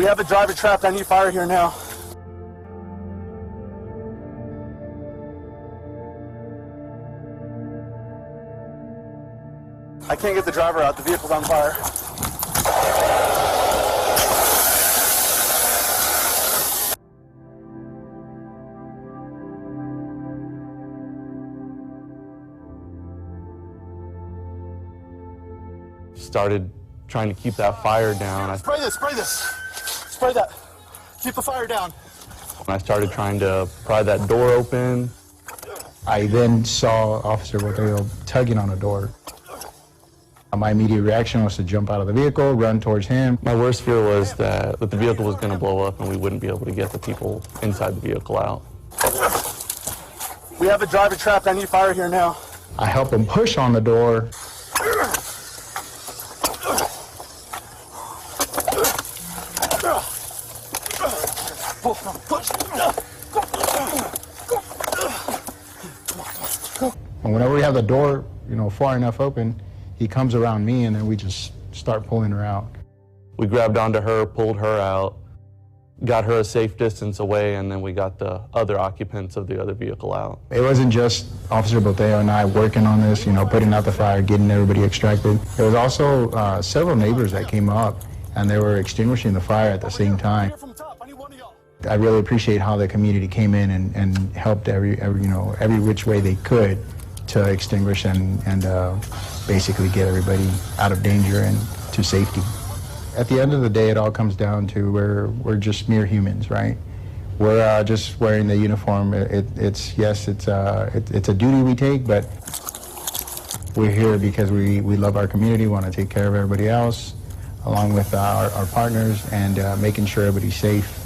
We have a driver trapped. I need fire here now. I can't get the driver out. The vehicle's on fire. Started trying to keep that fire down. Spray this, spray this. Spray that. Keep the fire down. I started trying to pry that door open. I then saw Officer Rodeo tugging on a door. My immediate reaction was to jump out of the vehicle, run towards him. My worst fear was that the vehicle was going to blow up and we wouldn't be able to get the people inside the vehicle out. We have a driver trapped. I need fire here now. I helped him push on the door. And whenever we have the door, far enough open, he comes around me and then we just start pulling her out. We grabbed onto her, pulled her out, got her a safe distance away, and then we got the other occupants of the other vehicle out. It wasn't just Officer Boteo and I working on this, putting out the fire, getting everybody extracted. There was also several neighbors that came up and they were extinguishing the fire at the same time. I really appreciate how the community came in and helped every which way they could to extinguish and basically get everybody out of danger and to safety. At the end of the day, it all comes down to we're just mere humans, right? We're just wearing the uniform. It's a duty we take, but we're here because we love our community, want to take care of everybody else, along with our partners, and making sure everybody's safe.